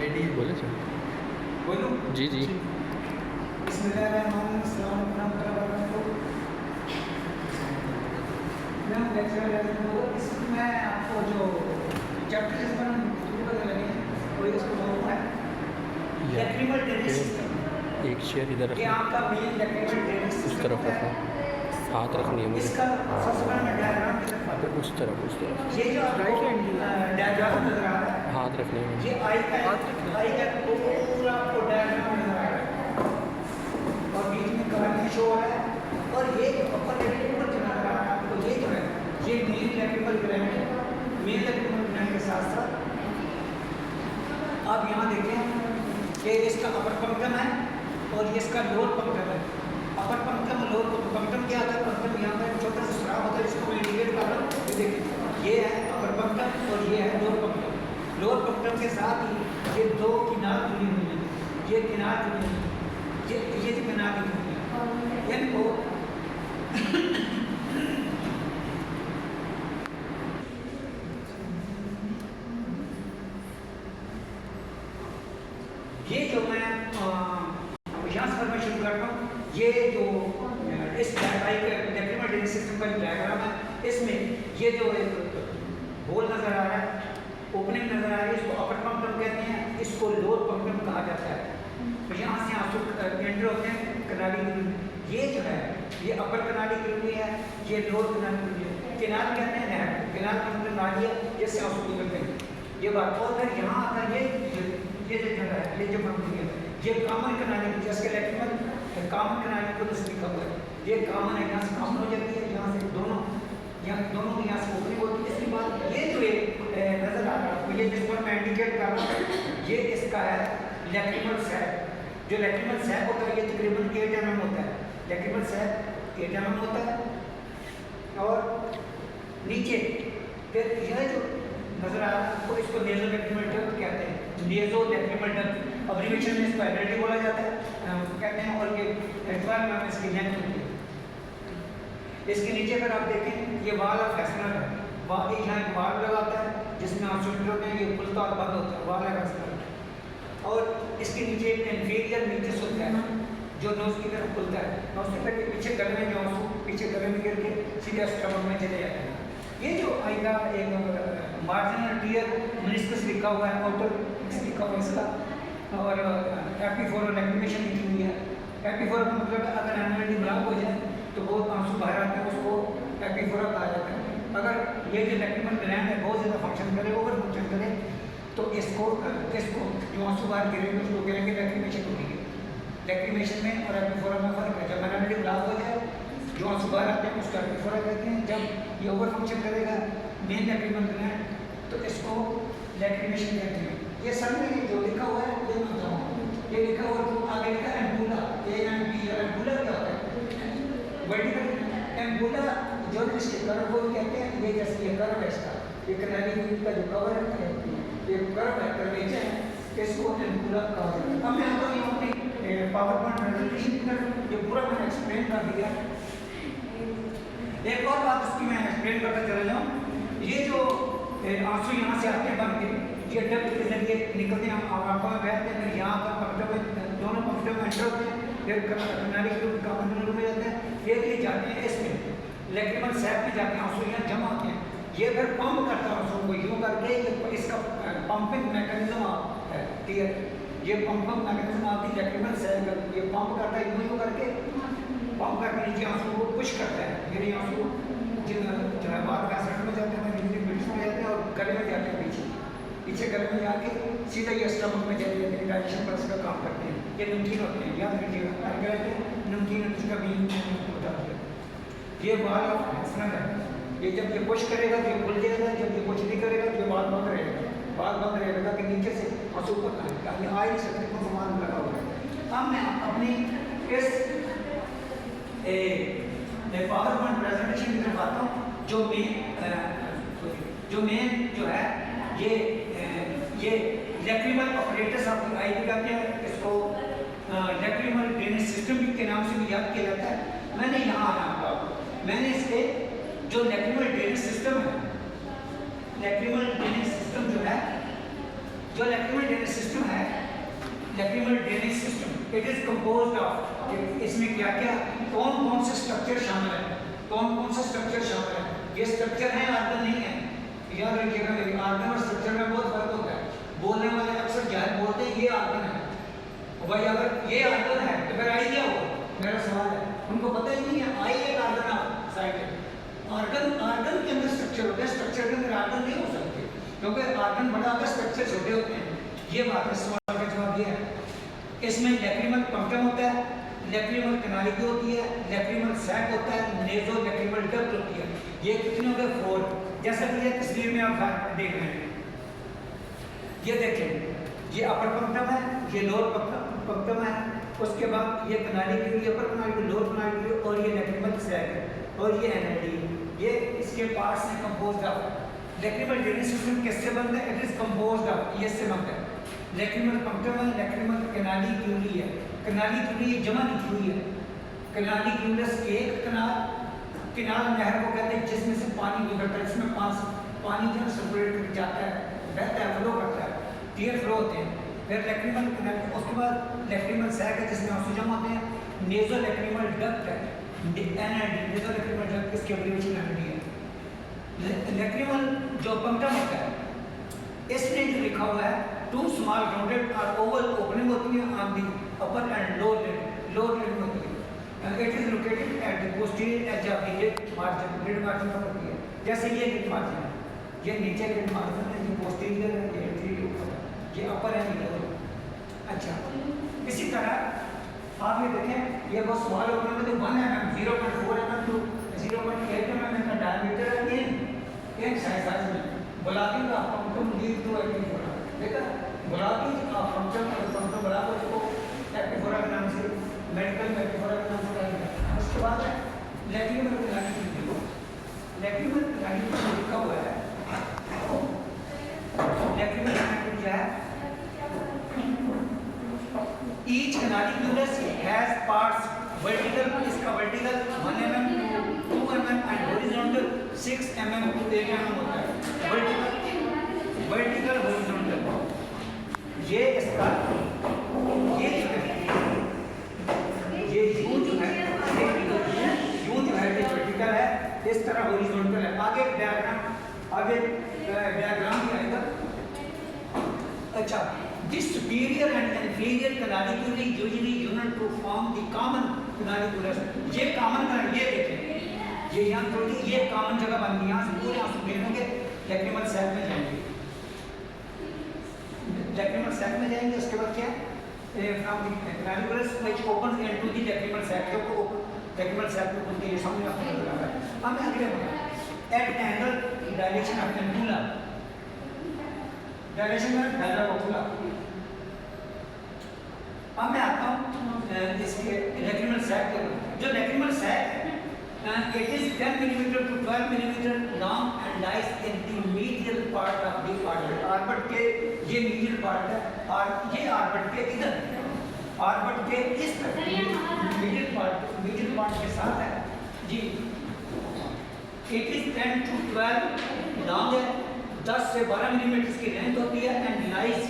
बोले सर। बोलूं? जी जी। इसमें आपको जो चैप्टर इस पर शुरू करने लगे हैं वो इसको नाम है लैक्रिमल ड्रेनेज सिस्टम। एक शेयर इधर ये रखना, आपका मेन लैक्रिमल ड्रेनेज उस सिस्टम तरफ होता रखना, है। हाथ रखनी है मुझे। इसका सबसे पहले मैं डायग्राम की तरफ आता हूं। उस तरफ ये जो आपको डायग्राम नजर आ रहा है, हाथ रखने में। ये आई का पूरा आपको डायग्राम नजर आ रहा है और बीच में कलर शो हो रहा है। और ये जो अपर लैक्रिमल जो नजर आ रहा है आपको, ये जो है ये मेन लैक्रिमल ग्लैंड है। मेन लैक्रिमल ग्लैंड के साथ साथ आप यहाँ देखें कि इसका अपर पंक्टम है और ये इसका लोअर पंक्टम है। अपर पंक्टम और लोअर पंक्टम क्या होता है? पंक्टम यहाँ पर छोटा सा स्राव होता है, इसको मैं इंडिकेट कर रहा हूँ। ये देखिए, ये है अपर पंक्टम और ये है लोअर पंक्टम। लोअर पंक्टम के साथ ही ये दो किनार जुड़ी हुई है, ये किनार जुड़ी हुई है, ये जो किनार जुड़ी हुई है इनको ये जो मैं यहाँ से मैं शुरू करता हूँ। ये जो इस लैक्रिमल ड्रेनेज सिस्टम का जो डायग्राम है, इसमें ये जो एक होल नजर आ रहा है, ओपनिंग नजर आ रही है, इसको अपर पंक्टम कहते हैं, इसको लोअर पंक्टम कहा जाता है। तो यहाँ से आंसू एंटर होते हैं कनाली की। ये जो है ये अपर कनाली की हुई है, ये लोअर कनाली की हुई है। किनार कहते हैं नहर, किनार का मतलब नाली है जिससे आंसू निकलते हैं। ये बात। और फिर यहाँ आकर ये जो जगह है, ये जो पंक्ति है, ये कॉमन कनाली जिसके लैक्रिमल कॉमन कनाली को तो लिखा हुआ है। ये कॉमन है, यहाँ से कॉमन हो जाती है, यहाँ से दोनों की यहाँ से ओपनिंग होती है। इसके बाद ये जो एक नजर आ रहा है, ये जिस पर मैं इंडिकेट कर रहा हूँ, ये इसका है लैक्रिमल सैक। जो लैक्रिमल सैक होता है ये तकरीबन 8 mm होता है। लैक्रिमल सैक 8 mm होता है। और नीचे फिर यह जो नजर आ रहा है आपको, इसको नेजो लैक्रिमल डक्ट कहते हैं। नेजो लैक्रिमल डक्ट अब्रीविएशन में इसको एनएलडी बोला जाता है कहते हैं। और ये एडवांस नाम इसकी लेंथ होती है। इसके नीचे अगर आप देखें, ये वाल ऑफ फेस्टनर है। यहाँ एक वाल लगा होता है जिसमें आप सुन रहे हैं, ये खुलता और बंद होता है, वाल है फेस्टनर। और इसके नीचे एक इंफीरियर मीडियस होता है जो नोज की तरफ खुलता है। नोज के तरफ पीछे गले में जो आंसू पीछे गले में गिर के सीधे स्टमक में चले जाते हैं। ये जो आएगा एक मार्जिनल टियर मेनिस्कस लिखा हुआ है, आउटर लिखा हुआ है इसका, और एपिफोरल लैक्रिमेशन लिखी हुई है। एपिफोरल का मतलब अगर एनएलडी ब्लॉक हो जाए तो बहुत आंसू बाहर आते हैं, उसको एपिफोरल कहा जाता है। अगर ये जो लैक्रिमल ग्लैंड है बहुत ज़्यादा फंक्शन करे, ओवर फंक्शन करे, तो इसको जो आंसू बाहर गिरेंगे उसको गिरेंगे लैक्रिमेशन होगी। लैक्रिमेशन में और एपिफोरल में फर्क है। जब एनएलडी ब्लॉक हो जाए जो आंसू बाहर आते हैं उसको एपिफोरल कहते हैं। जब ये ओवर फंक्शन करेगा मेन लैक्रिमल ग्लैंड तो इसको लैक्रिमेशन कहते हैं। ये सब में जो लिखा हुआ है ये मैं बताऊँ, ये लिखा हुआ तो आगे लिखा है एम्बुला, एम्बुला क्या होता है? वर्टिकल एम्बुला जो इसके कर्व को कहते हैं। ये जैसे ये कर्व है इसका, ये कनाली का जो कवर है, ये कर्व है, कर्वेचर है, इसको एम्बुला कहा जाता है। अब मैं आपको ये अपनी पावर पॉइंट प्रेजेंटेशन की तरफ ये पूरा मैंने एक्सप्लेन कर दिया। एक और बात उसकी मैं एक्सप्लेन करता चला जाऊँ। ये जो आंसू यहाँ से आते हैं बन के, ये डक्ट के जरिए निकलते हैं, आंखों में बहते हैं, फिर यहाँ पर पंक्टों में, दोनों पंक्टों में एंटर होते हैं, फिर कनाली के कॉमन में जाते हैं, फिर ये जाते हैं इसमें लैक्रिमल सैक में जाते हैं, आंसू यहाँ जमा होते हैं। ये फिर पंप करता है आंसू को यूँ करके, इसका पंपिंग मैकेनिज्म है टीयर, ये पंपिंग मैकेनिज्म आपकी लैक्रिमल सैक ये पंप करता है यूँ करके, पंप करके नीचे आंसू को पुश करता है। फिर ये आंसू जो है बाहर फैसलेट में जाते हैं, मिट्स में जाते हैं और गले में जाते हैं, पीछे गले में जाके सीधा ये स्टमक में चले जाते हैं, डाइजेशन पर इसका काम करते हैं। ये नमकीन होते हैं, याद रखिएगा नमकीन इसका भी होता है। ये वाल ऑफ फेस्टनर है। ये जब ये पुश करेगा तो ये खुल जाएगा, जब ये पुश नहीं करेगा तो ये वाल बंद रहेगा। वाल बंद रहेगा कि नीचे से आंसू पर आ ही सकते को समान लगा हुआ है। अब मैं अपनी इस पावर पॉइंट प्रेजेंटेशन की तरफ आता हूँ। जो मेन जो है ये लैक्रिमल ऑपरेटर्स ऑफ द आई कहते हैं। इसको लैक्रिमल ड्रेनेज सिस्टम के नाम से भी याद किया जाता है। मैंने यहाँ आना होगा, मैंने इसके जो लैक्रिमल ड्रेनेज सिस्टम है, लैक्रिमल ड्रेनेज सिस्टम जो है, जो लैक्रिमल ड्रेनेज सिस्टम है, lacrimal drainage system, it is composed of, इसमें क्या क्या कौन कौन से स्ट्रक्चर शामिल है, कौन कौन से स्ट्रक्चर शामिल है, ये स्ट्रक्चर है आर्गन नहीं है, याद रखिएगा मेरी, आर्गन और स्ट्रक्चर में बहुत फर्क होता है। बोलने वाले अक्सर जाहिर बोलते हैं ये आर्गन है, भाई अगर ये आर्गन है तो फिर आई क्या होगा, मेरा सवाल है, उनको पता ही नहीं है, आई एक आर्गन आप साइड है, आर्गन आर्गन के अंदर स्ट्रक्चर होता है, स्ट्रक्चर के अंदर आर्गन नहीं हो सकते, क्योंकि आर्गन बड़ा होता है, स्ट्रक्चर छोटे होते हैं। ये बात है, सवाल का जवाब ये है। इसमें लैक्रिमल पंक्टम होता है, लैक्रिमल कनालिका होती है, लैक्रिमल सैक होता है, नेजो लैक्रिमल डक्ट होती है। ये कितने हो गए 4, जैसा कि ये तस्वीर में आप देख रहे हैं, ये देखें, ये अपर पंक्टम है, ये लोअर पंक्टम है, उसके बाद ये कनालिका, ये अपर कनालिका, लोअर कनालिका, और ये लैक्रिमल सैक है, और ये एनएलडी, ये इसके पार्ट्स हैं composed of. Lacrimal drainage system किससे बनता है, इट इज कंपोज्ड ऑफ, ये से बनता है, लैक्रिमल पंक्टम है, लैक्रिमल कनालिक्यूली है, कनालिक्यूली जमा लिखी हुई है, कनालिक्यूलस एक किनार नहर को कहते हैं जिसमें से पानी गुजरता है, जिसमें पानी जो सर्कुलेट जाता है, बहता है, फ्लो करता है, क्लियर फ्लो होते हैं। फिर लैक्रिमल कनाल, उसके बाद लैक्रिमल सैक है जिसमें ऑक्सीजन होते हैं, नेजो लैक्रिमल डक्ट है, एनएलडी, नेजो लैक्रिमल डक्ट, इसकी एब्रिविएशन एनएलडी है। लैक्रिमल जो पंक्टम होता है, इसमें जो लिखा हुआ है, 2 स्मॉल राउंडेड और ओवल ओपनिंग होती है on the upper and lower lid होती है, it is located at the posterior edge of the lid margin, lid margin पर होती है, जैसे ये लिड मार्जिन है, ये नीचे लिड मार्जिन है, ये पोस्टीरियर है, ये एंटीरियर है, ये अपर है, ये लोअर। अच्छा, इसी तरह आप ये देखें, ये बहुत स्मॉल ओपनिंग में तो 1 mm, 0.4 mm टू 0.8 mm का डायमीटर है इन साइज में। बुलाती का पंक्टम लीड टू एक्टिफोरा, देखा, बुलाती का पंक्टम बुलाते को एक्टिफोरा के नाम से, मेडिकल में एक्टिफोरा के नाम से जाना जाता है। उसके बाद है लैक्रिमल कनालिका, लैक्रिमल कनालिका लिखा हुआ है, लैक्रिमल कनालिका क्या है, each canaliculus has parts vertical, इसका vertical 1 mm to 2 mm and horizontal 6 mm to 8 mm होता है, वर्टिकल हॉरिजॉन्टल, ये इसका ये यूं जो है ये वर्टिकल है, इस तरह हॉरिजॉन्टल है। आगे डायग्राम भी आएगा। अच्छा, this superior and inferior canaliculi usually unite to form the common canaliculus, ये कॉमन कनाल, ये देखें, ये यहाँ थोड़ी, ये कॉमन जगह बन गई, यहाँ से पूरे आंसू लेंगे, लैक्रिमल सैक में जाएंगे, लैक्रिमल सैक में जाएंगे, उसके बाद क्या from the canaliculus which opens into the lacrimal sac, तो लैक्रिमल सैक में खुलती है, सामने आपको नजर आ रहा है। अब मैं अगले बढ़ा, at angle direction of pendula, direction में फैला को खुला। अब मैं आता हूँ इसके लैक्रिमल सैक के, जो लैक्रिमल सैक है, it is 10 mm to 12 mm long and lies in the medial part of the orbit, orbit के ये medial part है, और ये orbit के इधर, orbit के इस medial part के साथ है जी। it is 10 to 12 long है, 10 से 12 mm इसकी लेंथ होती है, and lies